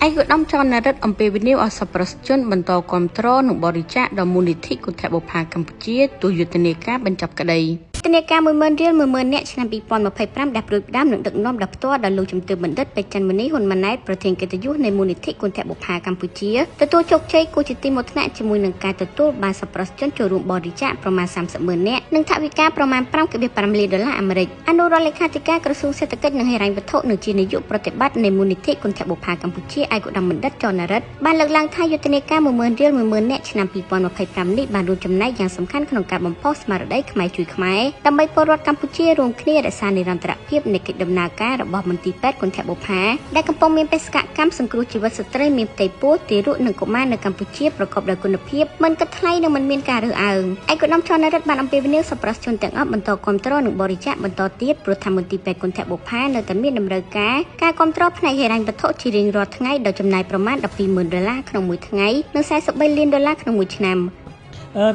ឯកឧត្តមចនរិទ្ធអំពីវិនិយោគអសប្បុរសជនបន្តគាំទ្រនិងបរិច្ចាគដល់មូលនិធិគន្ធបុប្ផាកម្ពុជាទោះយុទ្ធនាការបញ្ចប់ក្តីយុទ្ធនាការ10000រៀល10000នាក់ឆ្នាំ2025ដែលព្រួយផ្ដាំនឹងដឹកនាំដល់ផ្ទាល់ដល់លោកជំទាវបណ្ឌិតពេជ្រច័ន្ទមុនីហ៊ុនម៉ាណែតប្រធានកិត្តិយសនៃមូលនិធិគន្ធបុប្ផាកម្ពុជាទទួលជោគជ័យគូជាទីមកថ្នាក់ជាមួយនឹងការទទួលបានសប្បុរសជនចូលរួមបរិច្ចាគប្រមាណ300,000នាក់និងថវិកាប្រមាណ$5.5 លានអាមេរិកអនុរដ្ឋលេខាធិការក្រសួងសេដ្ឋកិច្ចនិងហិរញ្ញវត្ថុនិងជានាយកប្រតិបត្តិនៃមូលនិធិគន្ធបុប្ផាកម្ពុជាឯកឧត្តមបណ្ឌិតចនរិទ្ធបានលើកឡើងថាយុទ្ធនាការ10000រៀល10000នាក់ឆ្នាំ2025នេះបានរួមចំណែកយ៉ាងសំខាន់ក្នុងការបំផុសស្មារតីខ្មែរជួយខ្មែរដើម្បីពលរដ្ឋកម្ពុជារួមគ្នារក្សានិរន្តរភាពនៃកិច្ចដំណើរការរបស់មន្ទីរពេទ្យគន្ធបុប្ផាដែលកំពុងមានបេសកកម្មសង្គ្រោះជីវិតស្ត្រីមានផ្ទៃពោះទារកនិងកុមារនៅកម្ពុជាប្រកបដោយគុណភាពមិនគិតថ្លៃនិងមិនមានការរើសអើងឯកឧត្តមចនរិទ្ធបានអំពាវនាវសប្បុរសជនទាំងអស់បន្តគាំទ្រនិងបរិច្ចាគបន្តទៀតព្រោះថាមន្ទីរពេទ្យគន្ធបុប្ផានៅតែមានតម្រូវការគាំទ្រផ្នែកហិរញ្ញវត្ថុជារៀងរាល់ថ្ងៃដោយចំណាយប្រមាណ$120,000ក្នុងមួយថ្ងៃនិង$43 លានក្នុងមួយឆ្នាំ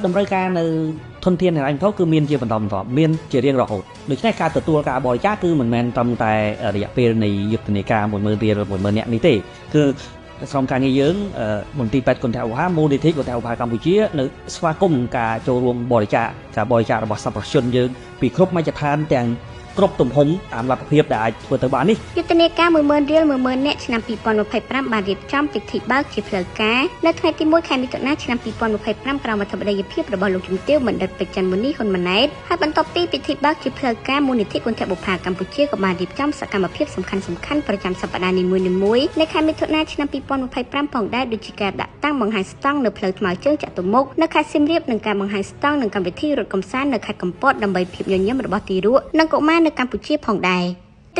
តម្រូវការនៅធនធានហិរញ្ញវត្ថុគឺមានជាបន្តបន្ទាប់មានជារៀងរហូតដូច្នេះការទទួលការបរិច្ចាគគឺមិនមែនត្រឹមតែរយៈពេលនៃយុទ្ធនាការ10000រៀល10000នាក់នេះទេគឺក្រុមការងារយើងមន្ទីរពេទ្យគន្ធបុប្ផាមូលនិធិគន្ធបុប្ផាកម្ពុជានៅស្វាគមន៍ការចូលរួមបរិច្ចាគការបរិច្ចាគរបស់សប្បុរសជនយើងពីគ្រប់មជ្ឈដ្ឋានទាំងគ្រប់ទំហំតាមលទ្ធភាពដែលអាចធ្វើទៅបាននេះយុទ្ធនាការ10000រៀល10000នាក់ឆ្នាំ2025បានរៀបចំពិធីបើកជាផ្លូវការនៅថ្ងៃទី1ខែមិថុនាឆ្នាំ2025ក្រោមអធិបតីភាពរបស់លោកជំទាវបណ្ឌិតពេជ្រច័ន្ទមុនីហ៊ុនម៉ាណែតហើយបន្ទាប់ពីពិធីបើកជាផ្លូវការមូលនិធិគន្ធបុប្ផាកម្ពុជាក៏បានរៀបចំសកម្មភាពសំខាន់ៗប្រចាំសប្តាហ៍នីមួយៗនៅខែមិថុនាឆ្នាំ2025ផងដែរដូចជាការដាក់តាំងបង្ហាញស្តង់នៅផ្លូវថ្មើរជើងចតុមុខនៅខេត្តសៀមរាបនិងការបង្ហាញស្តង់នឹងកម្មវិធីរត់កម្សាន្តនៅខេត្តកំពតដើម្បីភាពញញឹមរបស់ទីរក់និងកុមារនៅកម្ពុជាផងដែរ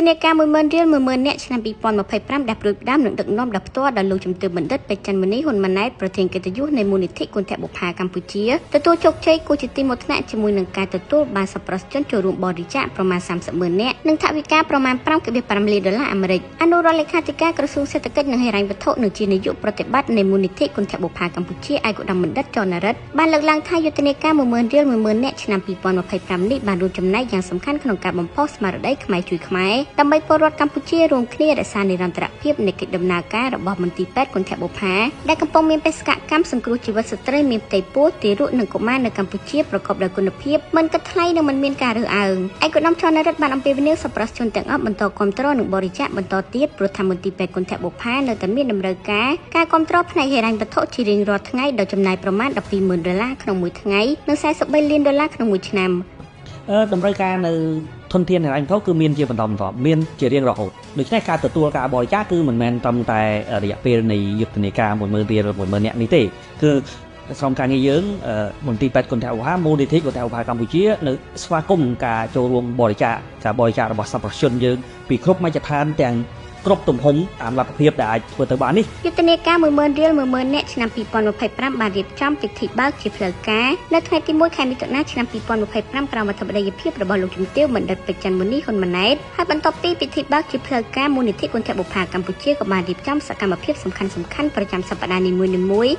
យុទ្ធនាការ10000រៀល10000នាក់ឆ្នាំ2025ដែលព្រួយផ្ដាំនឹងដឹកនាំដល់ផ្ទាល់ដល់លោកជំទាវបណ្ឌិតពេជ្រច័ន្ទមុនីហ៊ុនម៉ាណែតប្រធានកិត្តិយសនៃមូលនិធិគន្ធបុប្ផាកម្ពុជាទទួលជោគជ័យគូជាទីមកថ្នាក់ជាមួយនឹងការទទួលបានសប្បុរសជនចូលរួមបរិច្ចាគប្រមាណ300,000នាក់និងថវិកាប្រមាណ$5.5 លានអាមេរិកអនុរដ្ឋលេខាធិការក្រសួងសេដ្ឋកិច្ចនិងហិរញ្ញវត្ថុនិងជានាយកប្រតិបត្តិនៃមូលនិធិគន្ធបុប្ផាកម្ពុជាឯកឧត្តមបណ្ឌិតចនរិទ្ធបានលើកឡើងថាយុទ្ធនាការ10000រៀល10000នាក់ឆ្នាំ2025នេះបានរួមចំណែកយ៉ាងសំខាន់ក្នុងការបំផុសស្មារតីខ្មែរជួយខ្មែរដើម្បីពលរដ្ឋកម្ពុជារួមគ្នារក្សានិរន្តរភាពនៃកិច្ចដំណើរការរបស់មន្ទីរពេទ្យគន្ធបុប្ផាដែលកំពុងមានបេសកកម្មសង្គ្រោះជីវិតស្ត្រីមានផ្ទៃពោះទារកនិងកុមារនៅកម្ពុជាប្រកបដោយគុណភាពមិនគិតថ្លៃនិងមិនមានការរើសអើងឯកឧត្តមចនរិទ្ធបានអំពាវនាវសប្បុរសជនទាំងអស់បន្តគាំទ្រនិងបរិច្ចាគបន្តទៀតព្រោះថាមន្ទីរពេទ្យគន្ធបុប្ផានៅតែមានតម្រូវការគាំទ្រផ្នែកហិរញ្ញវត្ថុជារៀងរាល់ថ្ងៃដោយចំណាយប្រមាណ$120,000ក្នុងមួយថ្ងៃនិង$43 លានក្នុងមួយឆ្នាំតម្រូវការនៅធនធានហិរញ្ញវត្ថុគឺមានជាបន្តបន្ទាប់មានជារៀងរហូតដូច្នេះការទទួលការបរិច្ចាគគឺមិនមែនត្រឹមតែរយៈពេលនៃយុទ្ធនាការ10000រៀល10000នាក់នេះទេគឺក្រុមការងារយើងមន្ទីរពេទ្យគន្ធបុប្ផាមូលនិធិគន្ធបុប្ផាកម្ពុជានៅស្វាគមន៍ការចូលរួមបរិច្ចាគការបរិច្ចាគរបស់សប្បុរសជនយើងពីគ្រប់មជ្ឈដ្ឋានទាំងគ្រប់ទំហំតាមលទ្ធភាពដែលអាចធ្វើទៅបាននេះយុទ្ធនាការ10000រៀល10000នាក់ឆ្នាំ2025បានរៀបចំពិធីបើកជាផ្លូវការនៅថ្ងៃទី1ខែមិថុនាឆ្នាំ2025ក្រោមអធិបតីភាពរបស់លោកជំទាវបណ្ឌិតពេជ្រច័ន្ទមុនីហ៊ុនម៉ាណែតហើយបន្ទាប់ពីពិធីបើកជាផ្លូវការមូលនិធិគន្ធបុប្ផាកម្ពុជាក៏បានរៀបចំសកម្មភាពសំខាន់ៗប្រចាំសប្តាហ៍នីមួយៗ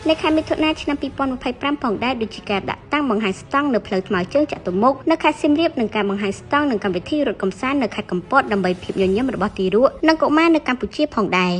នៅខែមិថុនាឆ្នាំ2025ផងដែរដូចជាការដាក់តាំងបង្ហាញស្តង់នៅផ្លូវថ្មើរជើងចតុមុខនៅខេត្តសៀមរាបនិងការបង្ហាញស្តង់នឹងកម្មវិធីរត់កម្សាន្តនៅខេត្តកំពតដើម្បីភាពញញឹមរបស់ទីរក់និងកុមារនៅកម្ពុជាផងដែរ